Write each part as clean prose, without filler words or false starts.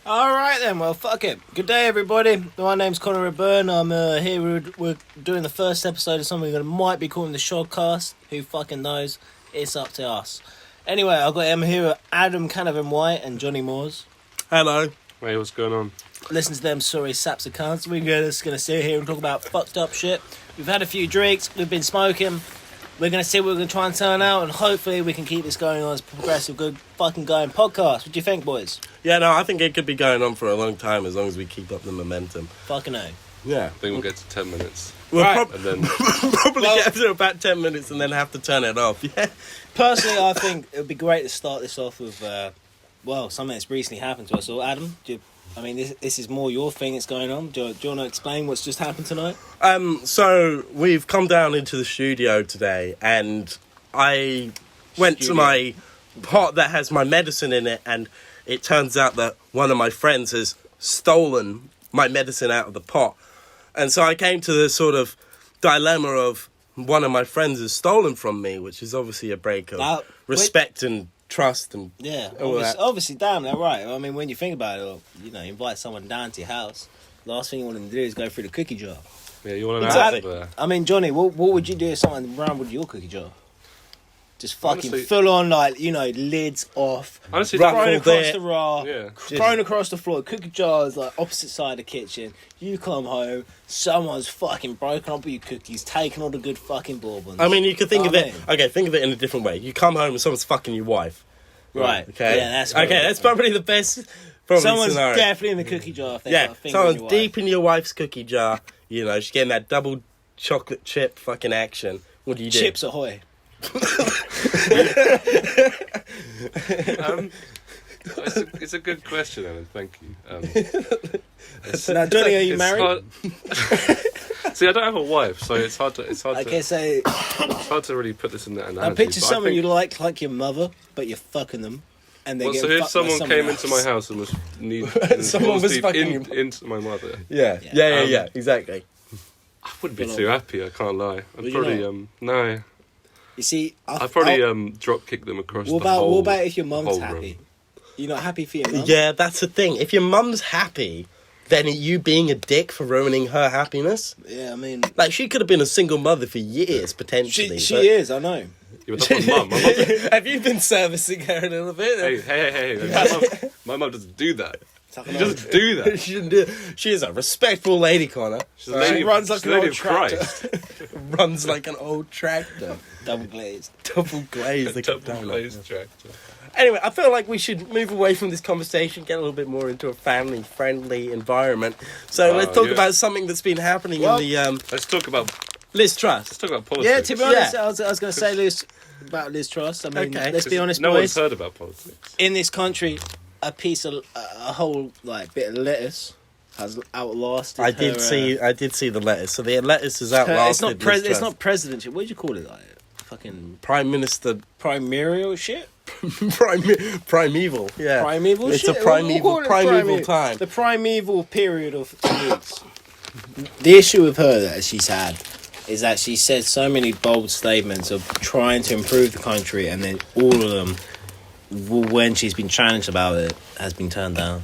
Alright then, well, fuck it. Good day, everybody. My name's Conor Byrne. I'm here. We're doing the first episode of something that might be calling the Shodcast. Who fucking knows? It's up to us. Anyway, I've got him here, Adam Canavan-White and Johnny Moores. Hello. Hey, what's going on? Listen to them sorry saps of cunts. We're just going to sit here and talk about fucked up shit. We've had a few drinks. We've been smoking. We're going to see what we're going to try and turn out, and hopefully we can keep this going on as a progressive, good fucking going podcast. What do you think, boys? Yeah, no, I think it could be going on for a long time as long as we keep up the momentum. Fucking A. Yeah. I think we'll get to 10 minutes. We'll Right. And then probably get to about 10 minutes and then have to turn it off. Yeah. Personally, I think it would be great to start this off with, something that's recently happened to us. So, Adam, this is more your thing that's going on. Do you want to explain what's just happened tonight? So we've come down into the studio today and I went to my pot that has my medicine in it, and it turns out that one of my friends has stolen my medicine out of the pot. And so I came to the sort of dilemma of one of my friends has stolen from me, which is obviously a break of respect and trust and obviously, damn, they're right. I mean, when you think about it, you invite someone down to your house, last thing you want them to do is go through the cookie jar. yeah, you want to Exactly. know. I mean, Johnny, what would you do if someone ran with your cookie jar? Just fucking Honestly, full on, lids off, Honestly, thrown across it. the raw, Yeah. thrown across the floor. Cookie jars opposite side of the kitchen. You come home, someone's fucking broken up with your cookies, taken all the good fucking bourbons. I mean, you could think of it. mean? Okay, think of it in a different way. You come home and someone's fucking your wife. Right. Okay. Yeah, that's okay. That's probably the best. Someone's scenario. definitely in the cookie jar. If they got a finger in someone's your deep wife. in your wife's cookie jar. She's getting that double chocolate chip fucking action. What do you do? Chips Ahoy. It's a good question, Alan. Thank you. Now, Johnny, are you married? Hard... See, I don't have a wife, so it's hard to. It's Okay, so hard to really put this in that I analogy. picture but someone I think, you like your mother, but you're fucking them, and they Well, get so if fucked by someone came else. into my house and was Someone was deep fucking into my mother, Yeah, exactly. I wouldn't be too happy. I can't lie. I'd Would you probably no. You see, I'd probably drop kick them across What the whole. about if your mum's whole happy? room. You're not happy for your mum? Yeah, that's the thing. If your mum's happy, then are you being a dick for ruining her happiness? Yeah, I mean, Like, she could have been a single mother for years, potentially. she is. I know. Yeah, but that's my mum. My mum's Have you been servicing her a little bit? hey. My mum doesn't do that. She doesn't do that. She shouldn't do. She is a respectful lady, Connor. She's a lady, runs like she's a an lady old of tractor. Christ. Runs like an old tractor. Double glazed. Double glazed. like a Double donut. glazed tractor. Anyway, I feel like we should move away from this conversation, get a little bit more into a family-friendly environment. So let's talk about something that's been happening in the Let's talk about Liz Truss. politics. Yeah, to be honest, Yeah. I was going to say this about Liz Truss. I mean, Okay. let's be honest, No boys. one's heard about politics. In this country, a whole bit of lettuce has outlasted. I did see the lettuce. So the lettuce is outlasted. It's not presidential. What do you call it? Fucking Prime Minister. primarial shit. Primeval. Yeah. Primeval It's shit. a primeval time. The primeval period of weeks. The issue with her that she's had is that she said so many bold statements of trying to improve the country, and then all of them, when she's been challenged about it, has been turned down.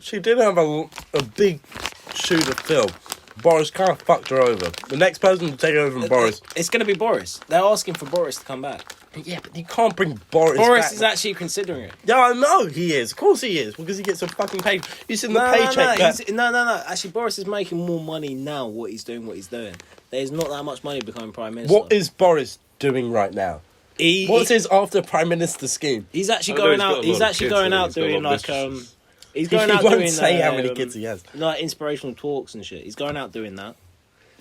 She did have a big shoe to fill. Boris kind of fucked her over. The next person to take over from Boris. It's going to be Boris. They're asking for Boris to come back. Yeah, but you can't bring Boris Boris back. is actually considering it. Yeah, I know he is. Of course he is, because he gets a fucking pay. You see the paycheck. No. Actually, Boris is making more money now. What he's doing. There's not that much money becoming prime minister. What is Boris doing right now? What's his after prime minister scheme? He's actually I know going he's got out. a He's lot of actually kids, going and out he's got a doing lot of like mistresses. He's going He out won't doing say how many kids he has. like inspirational talks and shit. He's going out doing that.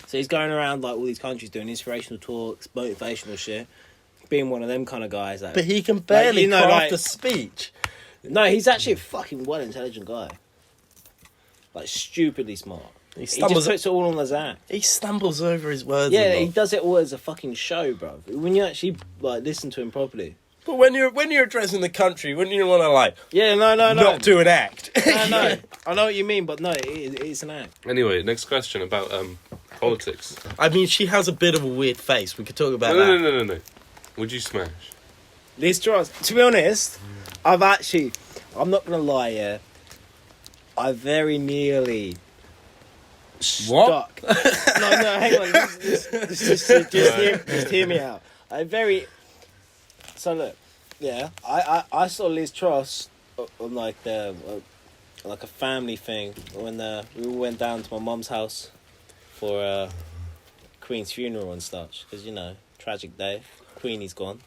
So he's going around like all these countries doing inspirational talks, motivational shit. Being one of them kind of guys. But he can barely craft a speech. No, he's actually a fucking well intelligent guy. Like stupidly smart. He just puts it all on his act. He stumbles over his words. Yeah, he does it all as a fucking show, bro. When you actually listen to him properly. But when you're addressing the country, wouldn't you want to No. not do an act? No. I know what you mean, but no, it's an act. Anyway, next question about politics. I mean, she has a bit of a weird face. We could talk about that. No. Would you smash? Liz Truss. To be honest, I'm not gonna lie. Yeah, I very nearly What? stuck. No, hang on. Just hear me out. So look, yeah, I saw Liz Truss on like like a family thing when we all went down to my mum's house for Queen's funeral and such, because tragic day, Queenie's gone,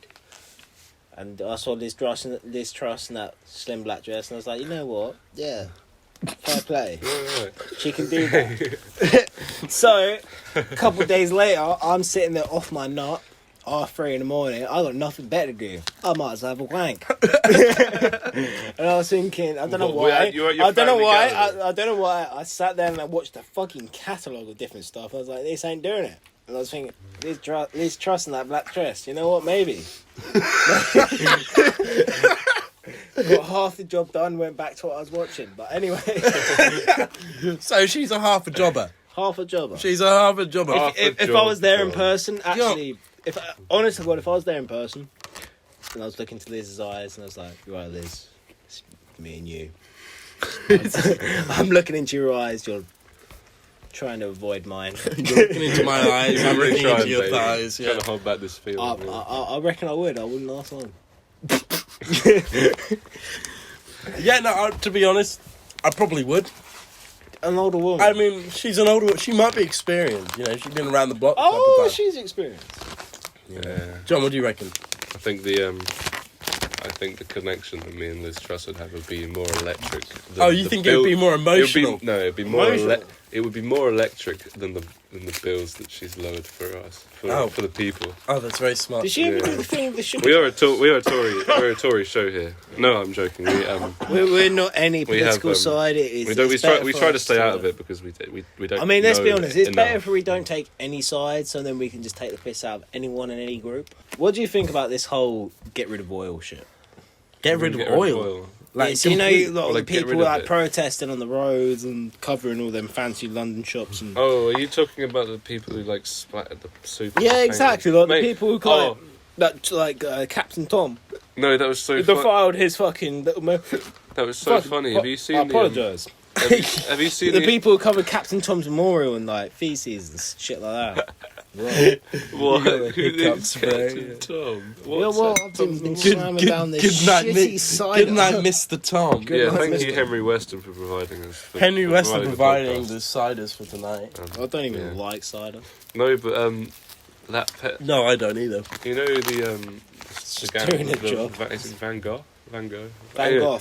and I saw Liz Truss in that slim black dress, and I was like, you know what, yeah, fair play, she can do that. So a couple of days later, I'm sitting there off my nut, 3:30 in the morning. I got nothing better to do. I might as well have a wank. And I was thinking, I don't know why. I don't know why. I sat there and I watched a fucking catalogue of different stuff. I was like, this ain't doing it. And I was thinking, Liz Truss in that black dress. You know what? Maybe. Got half the job done. Went back to what I was watching. But anyway. So she's a half a jobber. Half a jobber. She's a half a jobber. If I was there in person, actually. Honest to God, if I was there in person and I was looking into Liz's eyes and I was like, right, Liz, it's me and you. I'm looking into your eyes, you're trying to avoid mine. You're looking into my eyes, I'm looking into your thighs. Yeah. Trying to hold back this feeling. I reckon I would. I wouldn't last long. Yeah, no, to be honest, I probably would. An older woman. I mean, she's an older woman. She might be experienced. She's been around the block a couple of times. She's experienced. Yeah. John, what do you reckon? I think the connection that me and Liz Truss would have would be more electric. You think it would be more emotional? It'd be more it would be more electric than the bills that she's lowered for us, for the people. Oh, that's very smart. Did she ever do the thing with the We are a Tory show here. No, I'm joking. We're not any political side. We try to stay out of it because we don't. I mean, let's be honest. It's enough. better if we don't take any sides, so then we can just take the piss out of anyone in any group. What do you think about this whole get rid of oil shit? Get rid of oil. Like, so a lot of people like protesting on the roads and covering all them fancy London shops. And are you talking about the people who like splattered the soup? Yeah, exactly. Like the people who Captain Tom. No, that was so. He defiled his fucking. That was so funny. Have you seen? I apologise. Have you seen the people who covered Captain Tom's memorial and like feces and shit like that? Right. What? Hiccups, Captain Tom? I've been slamming down this shitty cider. Good night, Mr. Tom. Thank you, Henry Weston, for providing us. Henry Weston providing the ciders for tonight. I don't even like cider. No, but that pet. No, I don't either. You know the gang. Is it Van Gogh? Van Gogh,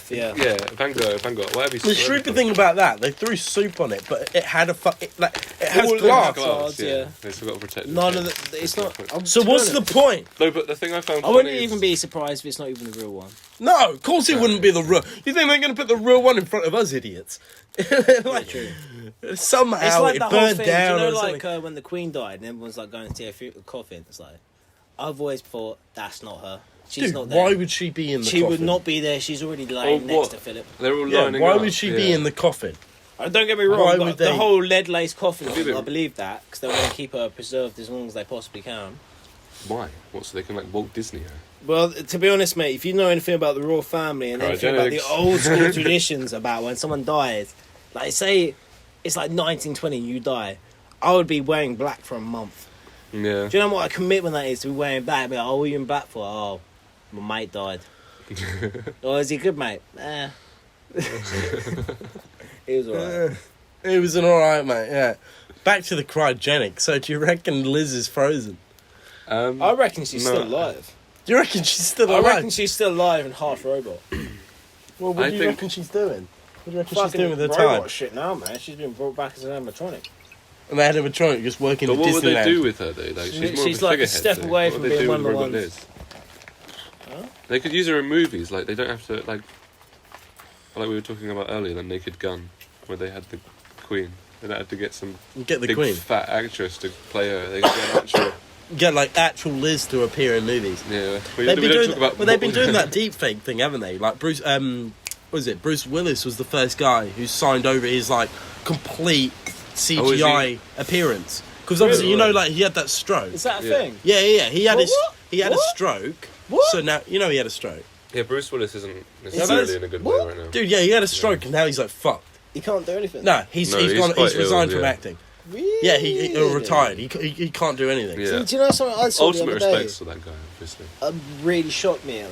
yeah. Yeah, Van Gogh, whatever you say. The stupid thing about that, they threw soup on it, but it had it has glass. Yeah. They still got to protect None of the, it's not. So what's the point? No, but the thing I found I wouldn't even be surprised if it's not even the real one. No, of course it wouldn't be the real. You think they're going to put the real one in front of us, idiots? True. Somehow it's like it the burned whole thing. down. Do you know, like when the Queen died and everyone's like going to see her coffin? It's like, I've always thought that's not her. She's not there. Why would she be in the coffin? She would not be there. She's already lying next to Philip. They're all lining why up. would she be in the coffin? Don't get me wrong. Would the whole lead-laced coffin, I believe that, because they want to keep her preserved as long as they possibly can. Why? What, so they can like Walt Disney her? Well, to be honest, mate, if you know anything about the royal family and anything about the old school traditions about when someone dies, like say it's like 1920 and you die, I would be wearing black for a month. Yeah. Do you know what a commitment that is to be wearing black? Be like, what are you in black for? Oh, my mate died. Oh, is he good, mate? Nah. He was alright. He was an alright mate, yeah. Back to the cryogenic. So do you reckon Liz is frozen? I reckon she's still alive. Do you reckon she's still alive? I reckon she's still alive and half robot. Well, what do you reckon she's doing? What do you reckon she's doing with her robot time? Shit now, man. She's been brought back as an animatronic. And they had animatronic just working at Disneyland. But what would they do with her, though? Like, she's like a step away from being one of the ones. Huh? They could use her in movies. Like, they don't have to, like we were talking about earlier, the Naked Gun, where they had the Queen. They don't have to get some big Queen. Fat actress to play her. They get an actual... Get like actual Liz to appear in movies. Yeah, they've been doing that deep fake thing, haven't they? Like Bruce, Bruce Willis was the first guy who signed over his like complete CGI appearance because obviously like he had that stroke. Is that a thing? Yeah. He had a stroke. What? So now he had a stroke. Yeah, Bruce Willis isn't necessarily in a good way right now. Dude, he had a stroke and now he's like fucked. He can't do anything. No, he's No, he's gone. quite He's resigned ill, from yeah. acting. Really? Yeah, he retired. He can't do anything. Yeah. Do you know something I saw Ultimate the other day? respects to that guy, obviously. Really shocked me.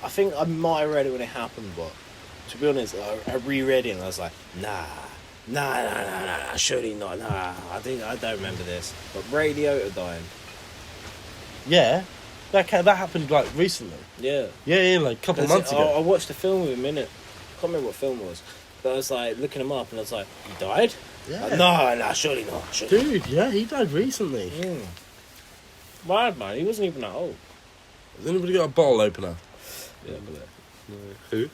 I think I might have read it when it happened, but to be honest, I reread it and I was like, nah, surely not. Nah, I don't remember this. But Ray Liotta dying. Yeah, that happened like recently. Yeah. Yeah, like a couple of months ago. I watched the film with him in it. Can't remember what film it was. But I was like looking him up and I was like, he died? Yeah. Like, no, surely not. Dude, yeah, he died recently. Mad man, he wasn't even that old. Has anybody got a bottle opener? Yeah, but No. Who?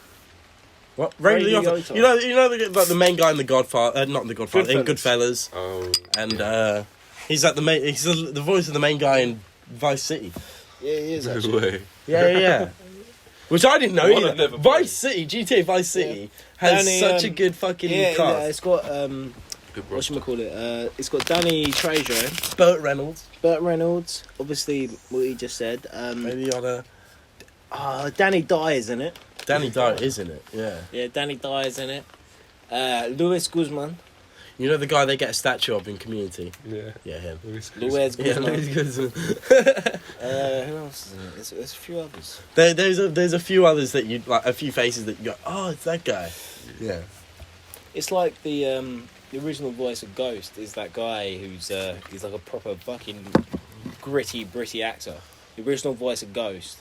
What? Ray Ray Liotta. Liotta. You know the main guy in The Godfather, not in The Godfather, in Goodfellas, Oh. and he's like he's the voice of the main guy in Vice City. yeah, he is No actually. way. Yeah. Which I didn't know One I've either. never Vice City, GTA Vice City has Danny, such a good fucking cast. it's got Good what should roster. we call it? It's got Danny Trejo, Burt Reynolds, Burt Reynolds, obviously what he just said. maybe on a Danny Dye is in it. Danny Dye is in it. Yeah. Yeah, Danny Dye is in it. Luis Guzman. You know the guy they get a statue of in Community? Yeah. Yeah, him. Luis Yeah, Guzman. Louis Guzman. Who else is in it? There's a few others. There's a few others that you like, a few faces that you go, oh, it's that guy. Yeah. It's like the original voice of Ghost is that guy who's he's like a proper fucking gritty actor. The original voice of Ghost.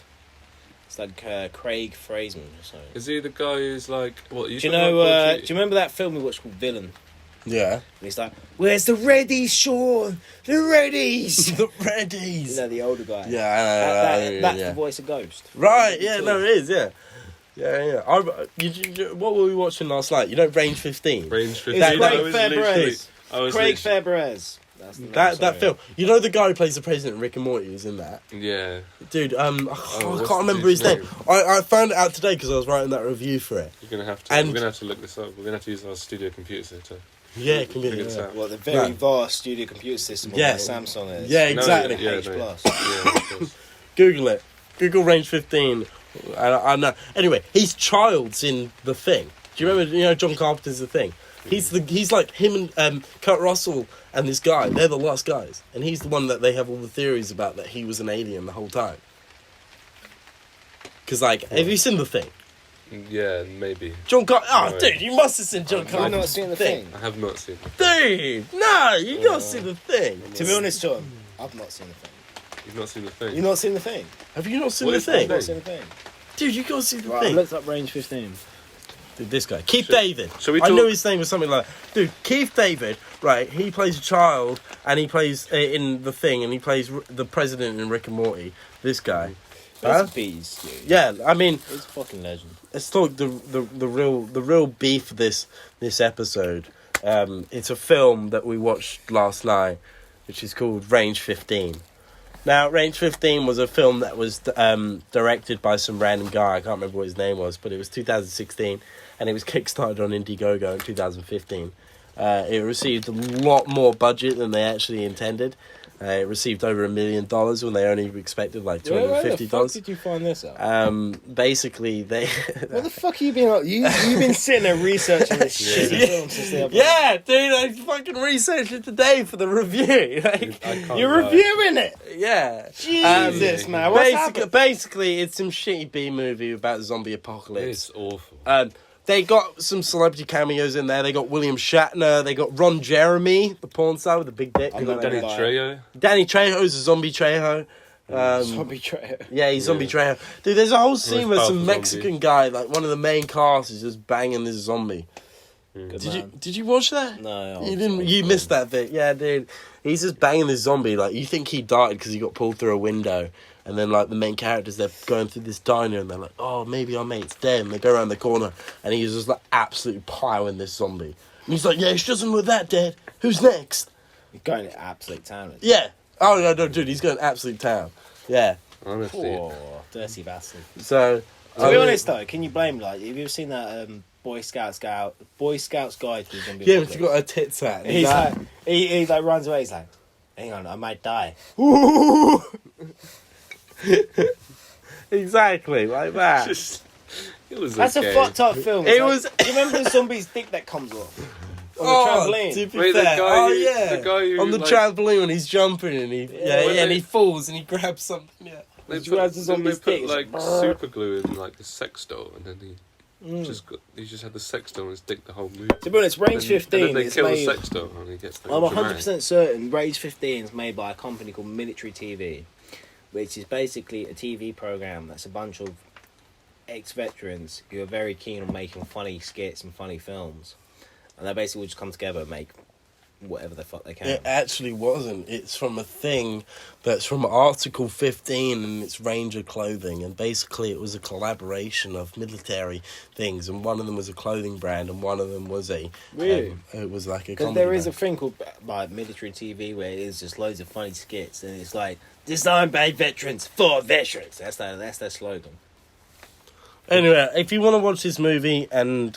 It's like Craig Fraseman or something. Is he the guy who's like what? Do you know? Do you remember that film we watched called Villain? Yeah. And he's like, "Where's the Reddies, Sean? The Reddies." The Reddies. You know, the older guy. Yeah, I know. That's yeah. the voice of Ghost. Right, yeah, no, it is, yeah. Yeah. What were we watching last night? You know, Range 15? Range 15? It's That- Craig Fairbrez. Craig Fairbrez. That's the name, That sorry. film. You know the guy who plays the president in Rick and Morty is in that? Yeah. Dude, I what's can't the remember his dude's name. name? I found it out today because I was writing that review for it. We're gonna have to. And- We're gonna have to look this up. We're gonna have to use our studio computers here to. Yeah, it can be. Figure this Yeah. out. Well, the very No. vast studio computer system Yeah. like Samsung is. Yeah, exactly. Yeah, H no. plus. Yeah, of course. Google it. Google Range 15. I know. Anyway, he's Childs in The Thing. Do you remember? You know, John Carpenter's The Thing. He's like him and Kurt Russell and this guy. They're the last guys, and he's the one that they have all the theories about that he was an alien the whole time. Because have you seen The Thing? Yeah, maybe. John Carpenter. Oh, No. dude, you must have seen John I've Carpenter's not seen the thing. I have not seen it. Dude, no, you gotta see The Thing. To be honest, John, I've not seen the thing. You've not seen the thing. You've not seen the thing? Have you not seen What The is The Thing? I've not seen the thing. Dude, you gotta see The Right, I Thing. looked up Range 15. Dude, this guy, Keith Should- David. shall we I talk- knew his name was something like. Dude, Keith David. Right, he plays a child, and he plays in The Thing, and he plays the president in Rick and Morty. This guy. Huh? That's a beast, dude. Yeah, I mean, He's a fucking legend. let's talk the real beef of this episode. It's a film that we watched last night, which is called Range 15. Now, Range 15 was a film that was directed by some random guy. I can't remember what his name was, but it was 2016, and it was kickstarted on Indiegogo in 2015. It received a lot more budget than they actually intended. It received over $1 million when they only expected like $250. Where the fuck did you find this out? Basically, they. What the fuck have you been up? You've been sitting there researching this shitty film since the other Yeah, dude, I fucking researched it today for the review. Like, I can't You're lie. reviewing it! yeah. Jesus, man. What's happened? Basically, it's some shitty B movie about zombie apocalypse. It's awful. They got some celebrity cameos in there. They got William Shatner. They got Ron Jeremy, the porn star with the big dick. I'm You know not that Danny gonna guy? lie. Trejo. Danny Trejo's a zombie Trejo. Zombie Trail. Yeah, he's zombie Yeah. Trejo. Dude, there's a whole scene where powerful some Mexican guy, like one of the main cast, is just banging this zombie. Good Did man. you watch that? No, You didn't. You missed that bit. Yeah, dude. He's just banging this zombie. Like, you think he died because he got pulled through a window, and then like the main characters, they're going through this diner, and they're like, "Oh, maybe our mate's dead." And they go around the corner, and he's just like absolutely piling this zombie. And he's like, "Yeah, she doesn't look that dead. Who's next?" You're going to absolute town. Yeah. Oh no, dude, he's going absolute town. Yeah. Honestly. Oh, dirty bastard. So. To be honest though, can you blame like have you ever seen that Boy Scouts Guide to the Zombie Yeah, Apocalypse? but you got a tits hat. He's like he like runs away. He's like, hang on, I might die. Exactly like that. Just, It was That's okay. a fucked up film. It Like, was- Do you remember the zombie's dick that comes off? On the trampoline. To be Wait, the fair. guy Oh, who- yeah. the guy who, on the like- trampoline when he's jumping and When and they- he falls and he grabs something. Yeah. They He grabs his then they zombie's put dick, it's like like, super glue in like the sex doll, and then he just had the sex doll on his dick the whole movie. To be honest, Range And then 15 they is kill the made... sex doll, and he gets. I'm 100% certain Rage 15 is made by a company called Military TV, which is basically a TV program that's a bunch of ex-veterans who are very keen on making funny skits and funny films. And they basically will just come together and make whatever the fuck they can. It actually wasn't. It's from a thing that's from Article 15 and it's Ranger Clothing. And basically it was a collaboration of military things. And one of them was a clothing brand and one of them was a... Really? it was like a Because comedy there is a brand. thing called like Military TV where it is just loads of funny skits and it's like, designed by veterans for veterans. That's their slogan. Anyway, if you want to watch this movie and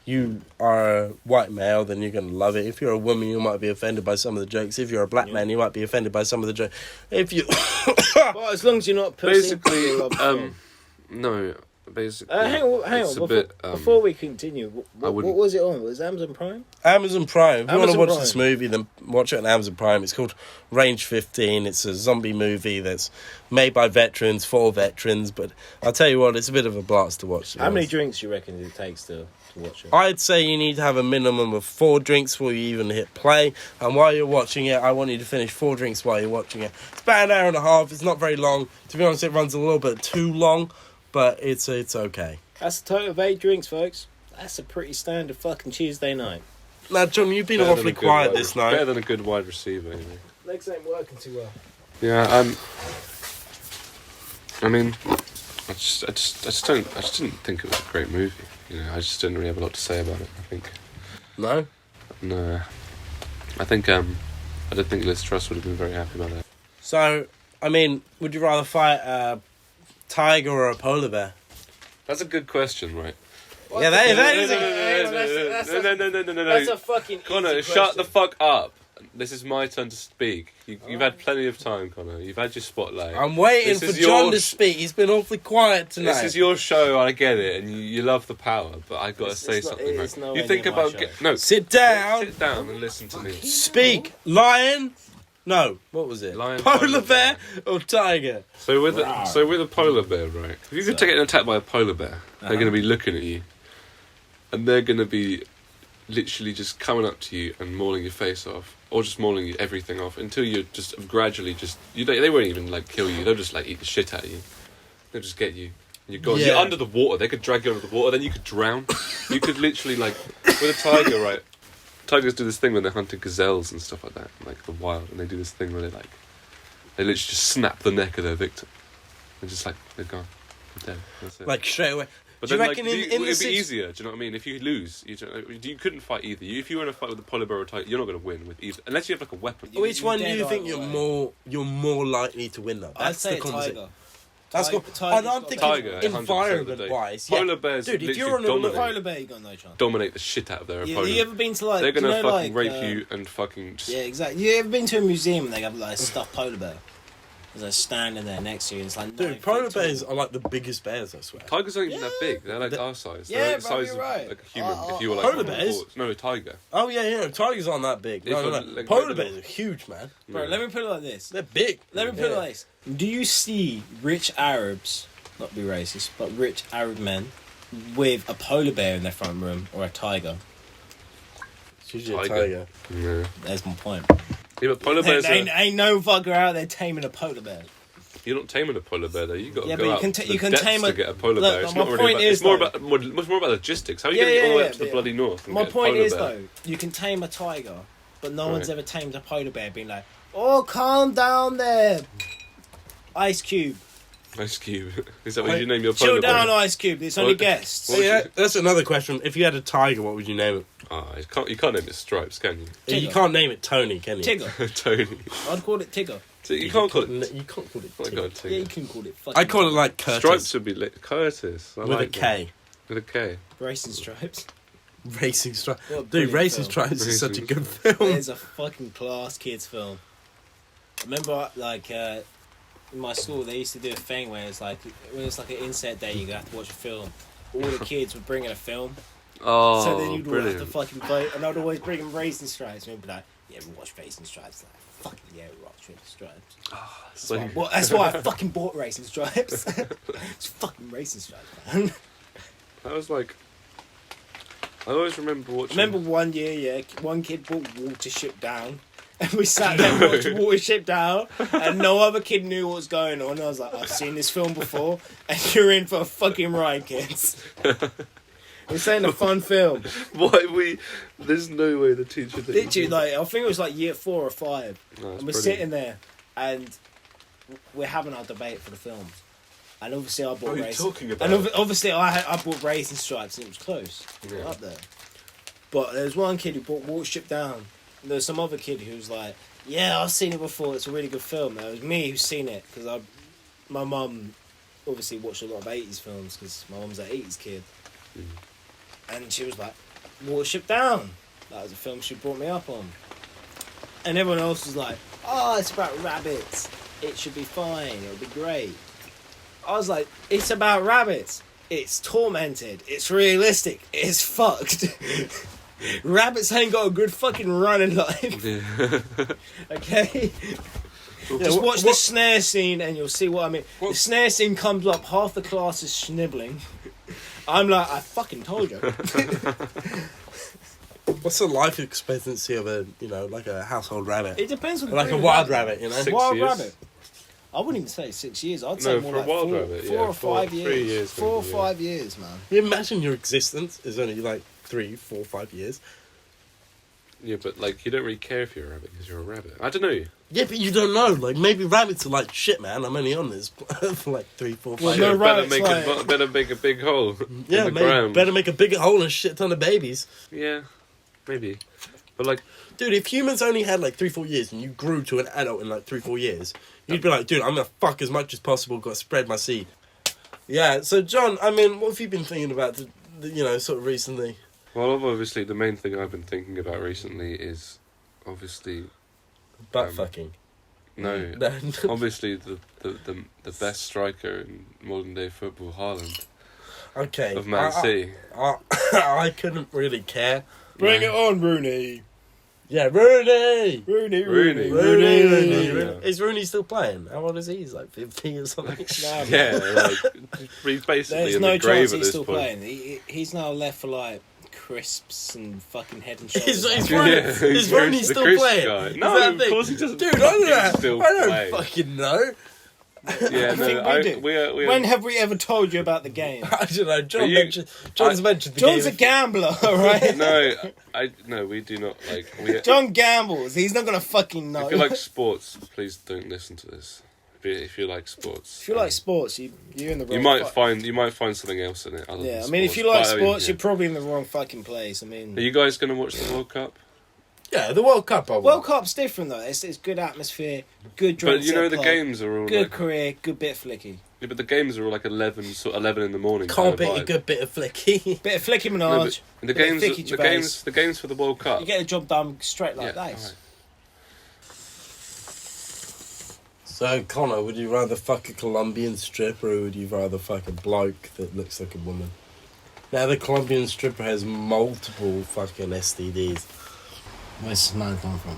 you are a white male, then you're going to love it. If you're a woman, you might be offended by some of the jokes. If you're a black man, you might be offended by some of the jokes. If you... Well, as long as you're not pussy, Basically, you'll love the film. no, basically. Hang on. it's a Before, bit, before we continue, what wouldn't- was it on? Was it Amazon Prime? Amazon Prime. If you want to Amazon watch Prime. this movie, then watch it on Amazon Prime. It's called Range 15. It's a zombie movie that's made by veterans, for veterans. But I'll tell you what, it's a bit of a blast to watch. to be How many honest. drinks do you reckon it takes to watch it? I'd say you need to have a minimum of 4 drinks before you even hit play. And while you're watching it, I want you to finish 4 drinks while you're watching it. It's about an hour and a half. It's not very long. To be honest, it runs a little bit too long, but it's okay. That's a total of 8 drinks, folks. That's a pretty standard fucking Tuesday night. Now, John, you've been better than awfully a good quiet wide- this night. Better than a good wide receiver, you know. Legs ain't working too well. Yeah, I mean, I just didn't think it was a great movie. You know, I just didn't really have a lot to say about it. I think, No? no, I think I don't think Liz Truss would have been very happy about that. So, I mean, would you rather fight a tiger or a polar bear? That's a good question, right? Yeah, that is No. That's a fucking Connor, easy shut the question. fuck up. This is my turn to speak. You've had plenty of time, Connor. You've had your spotlight. I'm waiting This for is John your to speak. He's been awfully quiet tonight. This is your show, I get it, and you love the power, but I gotta It's say not- something. it's Right? nowhere You think near my about show. no. Sit down. Sit down and listen to me. Speak, lion. No, what was it? Lion, polar polar bear or tiger? So with a polar bear, right? If you could get attacked by a polar bear, they're going to be looking at you, and they're going to be literally just coming up to you and mauling your face off, or just mauling you everything off until you're just gradually they won't even like kill you. They'll just like eat the shit out of you. They'll just get you. And you're gone. Yeah. You're under the water. They could drag you under the water. Then you could drown. You could literally like with a tiger, right? Tigers do this thing when they're hunting gazelles and stuff like that, like the wild, and they do this thing where they literally just snap the neck of their victim. They're just like, they're gone. They're dead. That's it. Like straight away. But do you then, reckon like, in it'd the be sit- easier, do you know what I mean? If you lose, you couldn't fight either. If you were in a fight with a polar bear or a tiger, you're not going to win with either, unless you have like a weapon. Which one do dead you think either you're more likely to win though? I'd That's say the a conversation. tiger. That's cool. And I'm thinking Tiger, 100% environment wise. Polar bears Dude, if literally you're on a dominate. Polar bear, you got no chance. Dominate the shit out of their You opponent. ever been to like? They're do gonna you know, fucking like, rape you and fucking just... Yeah, exactly. You ever been to a museum and they have like a stuffed polar bear? There's a standing there next to you and it's like... 9 Dude, feet polar tall. bears are like the biggest bears, I swear. Tigers aren't even that big. They're like our size. Yeah, They're like the bro, size you're of right. like a human. If you were like Polar one of the bears? fours. No, a tiger. Oh yeah, tigers aren't that big. If No. I'm, like, Polar regular- bears are huge, man. Bro, let me put it like this. They're big. Let me put it Yeah. like this. Do you see rich Arabs, not be racist, but rich Arab men with a polar bear in their front room or a tiger? It's usually a Tiger. tiger. Yeah. There's my point. Yeah, but polar bears Ain't no fucker out there taming a polar bear. You're not taming a polar bear though. You got to Yeah, go but you out can to ta- the you can depths tame to a- get a polar Look, bear. It's my not really point about. is, It's more though- about much more about logistics. How are you Yeah, going to get all the way yeah, up to the yeah. bloody north? And My get a point polar is bear? though, you can tame a tiger, but no one's Right. ever tamed a polar bear being like, oh, calm down there, Ice Cube. Ice Cube. Is that what Wait, you name your Chill polar down, bear? Ice Cube. It's only What- guests. what- Yeah, that's another question. If you had a tiger, what would you name it? You can't name it Stripes, can you? Tigger. You can't name it Tony, can you? Tigger. Tony. I'd call it Tigger. So you can't call it. You can't call it Oh my Tigger. God, Yeah, you Tigger. can call it fucking I call it like Curtis. Stripes would be Curtis. I with like a that. K. With a K. Racing Stripes. Racing Stripes. What a Dude, brilliant Racing film. Stripes is such a Racing good film. It's a fucking class kids film. I remember, like, in my school, they used to do a thing where it's like, when it's like an inset day, you have to watch a film. All the kids would bring in a film. Oh, So then you'd all brilliant. have to fucking vote, and I'd always bring them Raisin Stripes, and they'd be like, yeah, we watch Raisin Stripes. Like, fucking yeah, we watch Raisin Stripes. That's why I fucking bought Raisin Stripes. It's fucking Raisin Stripes, man. That was like... I always remember watching... Remember one year, yeah, one kid bought Watership Down, and we sat there and watched Watership Down, and no other kid knew what was going on. I was like, I've seen this film before, and you're in for a fucking ride, kids. This ain't a fun film. There's no way the teacher did. Literally, like, I think it was like year 4 or 5, No, and it's we're brilliant. sitting there, and we're having our debate for the films. And obviously I bought What are you Raisin. talking about? And obviously I bought Raisin Stripes, and it was close. Yeah. Up there. But there was one kid who bought Watership Down. There was some other kid who was like, yeah, I've seen it before, it's a really good film. And it was me who's seen it, because my mum obviously watched a lot of 80s films, because my mum's an 80s kid. And she was like, Watership Down. That was a film she brought me up on. And everyone else was like, oh, it's about rabbits. It should be fine, it'll be great. I was like, it's about rabbits. It's tormented. It's realistic. It's fucked. Rabbits ain't got a good fucking run in life. Yeah. Okay? Just watch the snare scene and you'll see what I mean. The snare scene comes up, half the class is snibbling. I'm like, I fucking told you. What's the life expectancy of a, like a household rabbit? It depends on the Like a breed of wild rabbit, 6 Wild years. rabbit. I wouldn't even say 6 years. I'd say No, more for a like wild 4, rabbit, 4 yeah, or 5 years. 3 years, 4 or maybe, 5 years, man. You imagine your existence is only like 3, 4, 5 years. Yeah, but like you don't really care if you're a rabbit because you're a rabbit. I don't know. Yeah, but you don't know. Like, maybe rabbits are like, shit, man, I'm only on this for like 3, 4, 5 Well, years. no, better rabbits, better make a big hole Yeah, in the maybe ground. better make a bigger hole and a shit ton of babies. Yeah, maybe. But like, Dude, if humans only had like 3, 4 years and you grew to an adult in like 3, 4 years, you'd be like, dude, I'm gonna fuck as much as possible, gotta spread my seed. Yeah, so John, I mean, what have you been thinking about, sort of recently? well, obviously the main thing I've been thinking about recently is obviously Butt fucking. no, No. obviously the best striker in modern day football, Haaland Okay. of Man City. I couldn't really care. Bring Yeah. it on, Rooney. Yeah, Rooney! Rooney. Rooney. Is Rooney still playing? How old is he? He's like 15 or something. Nah, Yeah, like he's basically There's in no the grave chance at he's this still point. playing. He's now left for like crisps and fucking head and shoulders. Is Yeah, Rooney Chris- the still Chris playing? guy. Is No, that a of thing? course he doesn't. Dude, I still don't play. fucking know. Yeah, I think no, we do. we are. When have we ever told you about the game? I don't know. Are you- John's mentioned the John's game. a gambler, alright? No, we do not like. We, John gambles. He's not gonna fucking know. if you like sports, please don't listen to this. If you like sports, If you like sports, you're in the wrong. you might find something else in it. Other Yeah, than I mean, if sports. you like But, sports, yeah. you're probably in the wrong fucking place. I mean, Are you guys going to watch the World Cup? Yeah, the World Cup. I will. World Cup's different though. It's good atmosphere, good drinks. But you know at the pub, games are all good like, career, good bit of flicky, yeah, but the games are all like 11 in the morning. Can't kind beat of a vibe. good bit of flicky. bit of flicky No, Minaj. but the bit of games, Flicky Gervais. the games for the World Cup. You get the job done straight like yeah, that. alright. So, Connor, would you rather fuck a Colombian stripper or would you rather fuck a bloke that looks like a woman? Now, the Colombian stripper has multiple fucking STDs. Where's this man come from?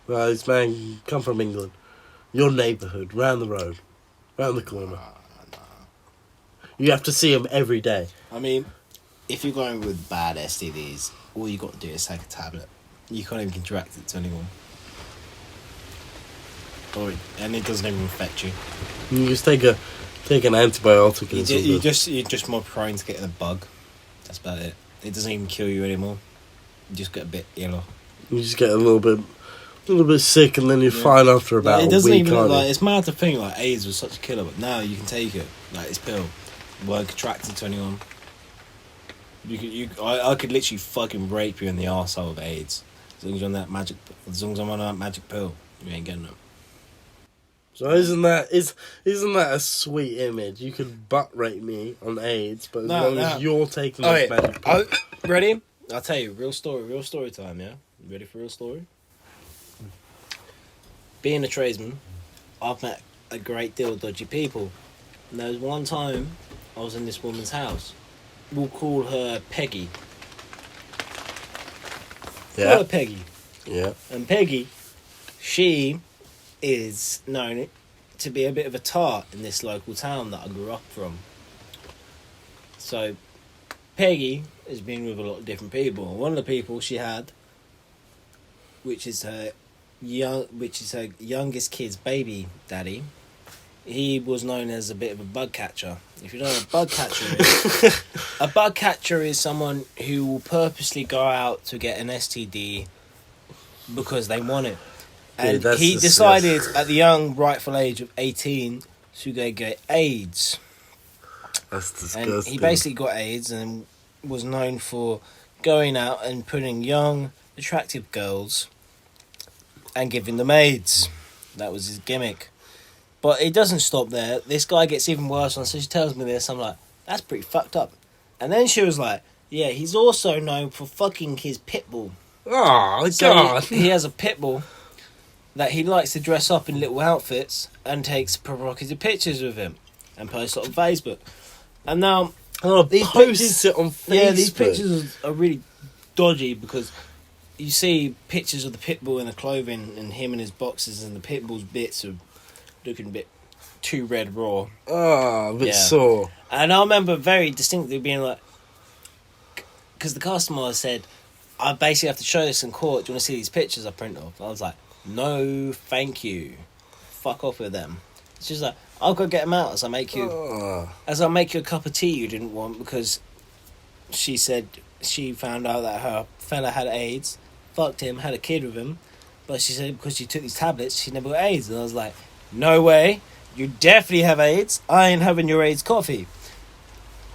Well, this man come from England. Your neighbourhood, round the road, round the corner. You have to see him every day. I mean, if you're going with bad STDs, all you got to do is take a tablet. You can't even contract it to anyone. And it doesn't even affect you. You just take an antibiotic and You're just more prone to getting a bug. That's about it. It doesn't even kill you anymore. You just get a bit ill. you just get a little bit sick and then you're fine after about It a doesn't week, even can't like you? it's mad to think like AIDS was such a killer, but now you can take it like this pill. Won't contract it to anyone. I could literally fucking rape you in the arsehole with AIDS. As long as you're on that magic, as long as I'm on that magic pill, you ain't getting it. So isn't that a sweet image? You could butt rape me on AIDS, but as long as you're taking this magic pill. Ready? I'll tell you, real story time, yeah? You ready for real story? Being a tradesman, I've met a great deal of dodgy people. And there was one time I was in this woman's house. We'll call her Peggy. Call her Peggy. Yeah. And Peggy, she is known to be a bit of a tart in this local town that I grew up from. So, Peggy has been with a lot of different people. And one of the people she had, which is her youngest kid's baby daddy, he was known as a bit of a bug catcher. If you don't know what a bug catcher is, a bug catcher is someone who will purposely go out to get an STD because they want it. And he decided at the young, rightful age of 18 to go get AIDS. That's disgusting. And he basically got AIDS and was known for going out and putting young, attractive girls and giving them AIDS. That was his gimmick. But it doesn't stop there. This guy gets even worse. And so she tells me this. I'm like, that's pretty fucked up. And then she was like, yeah, he's also known for fucking his pit bull. Oh, So God. he has a pit bull that he likes to dress up in little outfits and takes provocative pictures with him and posts it on Facebook. And now these pictures, it on Facebook. yeah, these pictures are really dodgy because you see pictures of the pit bull in the clothing and him in his boxes, and the pit bull's bits are looking a bit too red raw. Oh, a bit Yeah. sore. And I remember very distinctly being like, because the customer said, I basically have to show this in court. Do you want to see these pictures I print off? I was like, no, thank you. Fuck off with them. She's like, I'll go get them out as I make you a cup of tea you didn't want, because she said she found out that her fella had AIDS, fucked him, had a kid with him, but she said because she took these tablets, she never got AIDS. And I was like, no way, you definitely have AIDS. I ain't having your AIDS coffee.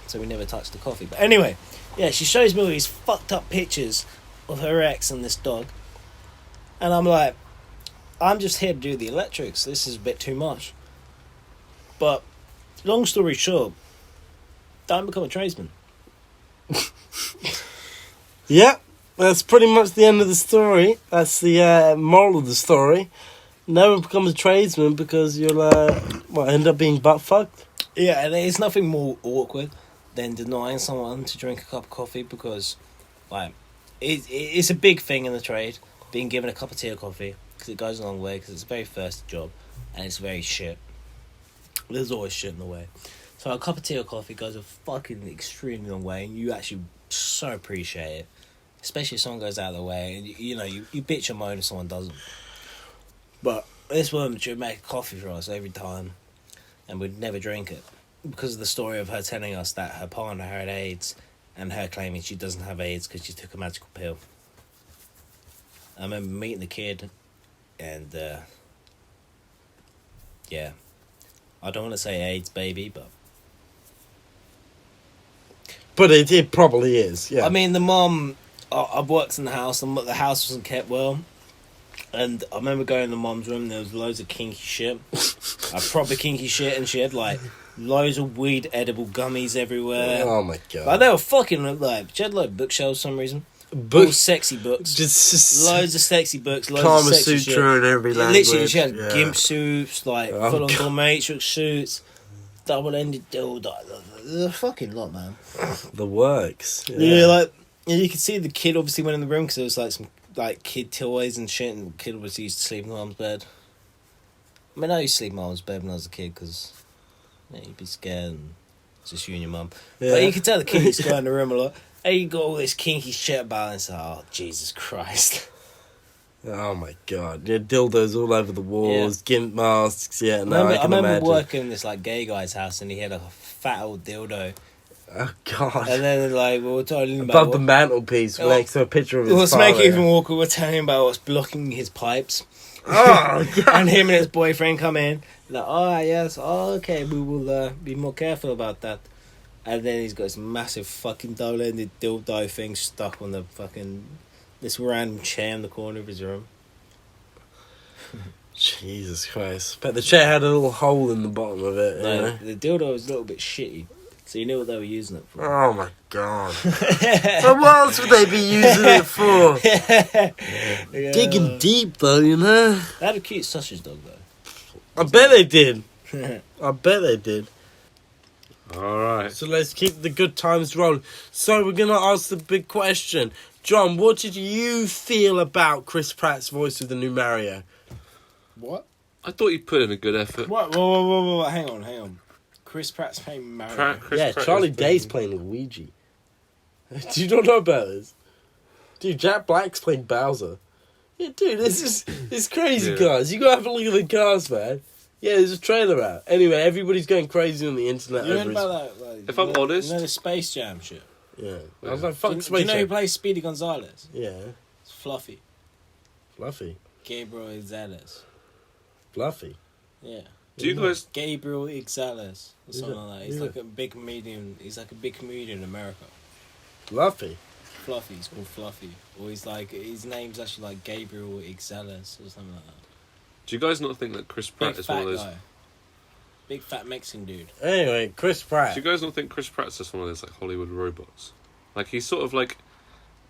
So we never touched the coffee. But anyway, yeah, she shows me all these fucked up pictures of her ex and this dog. And I'm like, I'm just here to do the electrics. This is a bit too much. But, long story short, don't become a tradesman. Yeah, that's pretty much the end of the story. That's the moral of the story. Never become a tradesman because you'll end up being butt fucked. Yeah, and there's nothing more awkward than denying someone to drink a cup of coffee because, like, it's a big thing in the trade, being given a cup of tea or coffee, because it goes a long way, because it's a very first job, and it's very shit. There's always shit in the way. So a cup of tea or coffee goes a fucking extremely long way, and you actually so appreciate it. Especially if someone goes out of the way, and you bitch and moan if someone doesn't. But this woman should make a coffee for us every time, and we'd never drink it. Because of the story of her telling us that her partner had AIDS, and her claiming she doesn't have AIDS because she took a magical pill. I remember meeting the kid, and yeah, I don't want to say AIDS baby, but it probably is. Yeah. I mean, the mum, I worked in the house, and the house wasn't kept well. And I remember going in the mum's room, there was loads of kinky shit. Proper kinky shit, and she had like loads of weed edible gummies everywhere. Oh my God. Like, they were fucking like, she had like bookshelves for some reason. All sexy books. Just loads of sexy books, loads Kama of sexy shit. Sutra in every language. Literally, she had gimp suits, like full-on dominatrix suits, double-ended dildo. The fucking lot, man. The works. Yeah, like, you could see the kid obviously went in the room because there was like some like kid toys and shit, and the kid was used to sleep in mum's bed. I mean, I used to sleep in mum's bed when I was a kid because you'd be scared and it's just you and your mum. Yeah. But you could tell the kid used to go in the room a lot. Hey, you got all this kinky shit about it, and so, oh, Jesus Christ. Oh my God. Yeah, dildos all over the walls, gimp masks, I remember imagine. working in this like gay guy's house, and he had a fat old dildo. Oh God. And then like we were telling him above about the mantelpiece next to a picture of his let's father. make it even awkward. We're telling him about what's blocking his pipes. Oh God. And him and his boyfriend come in. Like, oh yes, oh, okay, we will be more careful about that. And then he's got this massive fucking double-ended dildo thing stuck on the fucking this random chair in the corner of his room. Jesus Christ. But the chair had a little hole in the bottom of it. No, the dildo was a little bit shitty. So you knew what they were using it for. Oh my God. So what else would they be using it for? Yeah. Digging deep though, you know. They had a cute sausage dog though. I bet they did. I bet they did. Alright. So let's keep the good times rolling. So we're going to ask the big question. John, what did you feel about Chris Pratt's voice of the new Mario? What? I thought he put in a good effort. What? Whoa. Hang on. Chris Pratt's playing Mario. Chris Pratt Charlie is Day's playing- playing Luigi. Do you not know about this? Dude, Jack Black's playing Bowser. Yeah, dude, it's crazy, Yeah. guys. You gotta have a look at the cars, man. Yeah, there's a trailer out. Anyway, everybody's going crazy on the internet. You heard over about that? Like, If I'm honest- you know the Space Jam shit. Yeah. Yeah. I was like, Do fuck you Space know who Jam. plays Speedy Gonzales? Yeah. It's Fluffy. Fluffy. Gabriel Gonzalez. Fluffy. Yeah. Do you guys... Gabriel Gonzalez or something that? like that. He's Who's like a big comedian. He's like a big comedian in America. Fluffy. Fluffy. He's called Fluffy. Or he's like his name's actually like Gabriel Gonzalez or something like that. Do you guys not think that Chris Pratt Big is one fat of those... guy. Big fat Mexican dude. Anyway, Chris Pratt. Do you guys not think Chris Pratt's just one of those like Hollywood robots? Like he's sort of like...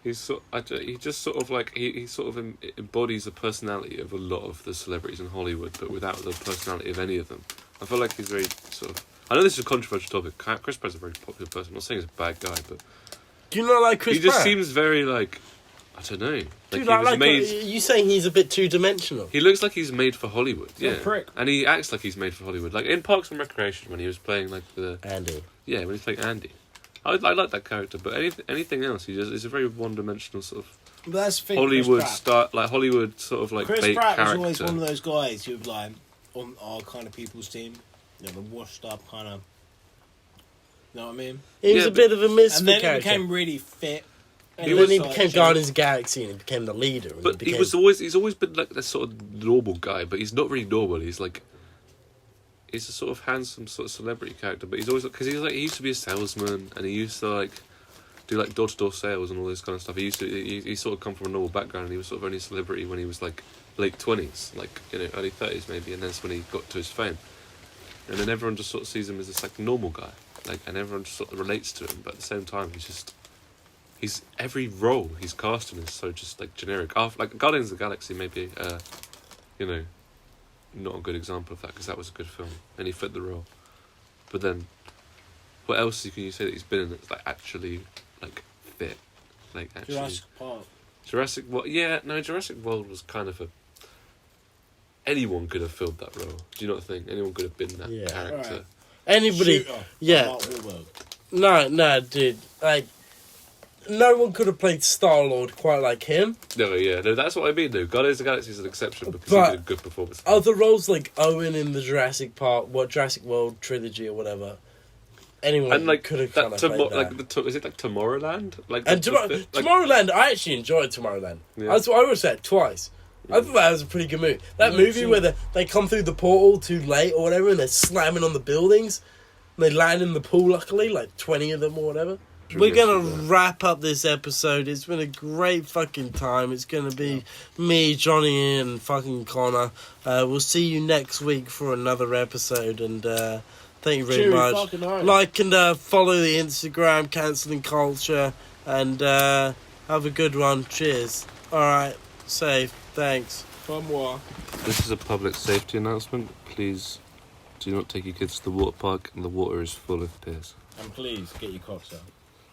he sort of embodies the personality of a lot of the celebrities in Hollywood, but without the personality of any of them. I feel like he's very sort of... I know this is a controversial topic. Chris Pratt's a very popular person. I'm not saying he's a bad guy, but Do you not like Chris he just Pratt? seems very like... I don't know. Like Dude, he was made... you saying he's a bit two-dimensional? He looks like he's made for Hollywood, What a yeah. prick. And he acts like he's made for Hollywood. Like in Parks and Recreation when he was playing like the... Andy. Yeah, when he's playing Andy. I like that character, but anything else, he's a very one-dimensional sort of But that's the thing, Hollywood Chris Pratt. star, like Hollywood sort of like Chris bait Pratt character. was always one of those guys who've like on our kind of people's team. You know, the washed up kind of. You know what I mean? He was Yeah, a bit of a misfit And then he character. became really fit. And then he became Guardians of the Galaxy and he became the leader. And But became... he's always been like this sort of normal guy, but he's not really normal. He's a sort of handsome sort of celebrity character, but he's always because he used to be a salesman and he used to like do like door-to-door sales and all this kind of stuff. He sort of come from a normal background and he was sort of only a celebrity when he was like late 20s, like early 30s maybe, and that's when he got to his fame. And then everyone just sort of sees him as this like normal guy, like, and everyone just sort of relates to him, but at the same time he's every role he's cast in is so just like generic. Like Guardians of the Galaxy maybe not a good example of that because that was a good film and he fit the role. But then what else can you say that he's been in that's like actually like fit, like actually Jurassic Park. Jurassic World was kind of anyone could have filled that role. Do you not think anyone could have been that character? Right. Anybody? Shooter, Yeah. Mark Wahlberg. No, dude. Like, no one could have played Star-Lord quite like him. No, that's what I mean though. Guardians of the Galaxy is an exception because But he did a good performance. Other roles like Owen in the Jurassic World trilogy or whatever. Anyone And like could have that, kind of played that. is it like Tomorrowland? Like And the- Tomorrowland, I actually enjoyed Tomorrowland. Yeah. I watched that twice. I thought that was a pretty good movie. That movie where they come through the portal too late or whatever and they're slamming on the buildings. And they land in the pool, luckily, like 20 of them or whatever. We're going to wrap up this episode. It's been a great fucking time. It's going to be me, Johnny, and fucking Connor. We'll see you next week for another episode. And thank you very much. Like and follow the Instagram, Cancelling Culture. And have a good one. Cheers. All right. Safe. Thanks. This is a public safety announcement. Please do not take your kids to the water park, and the water is full of piss. And please get your cocks out.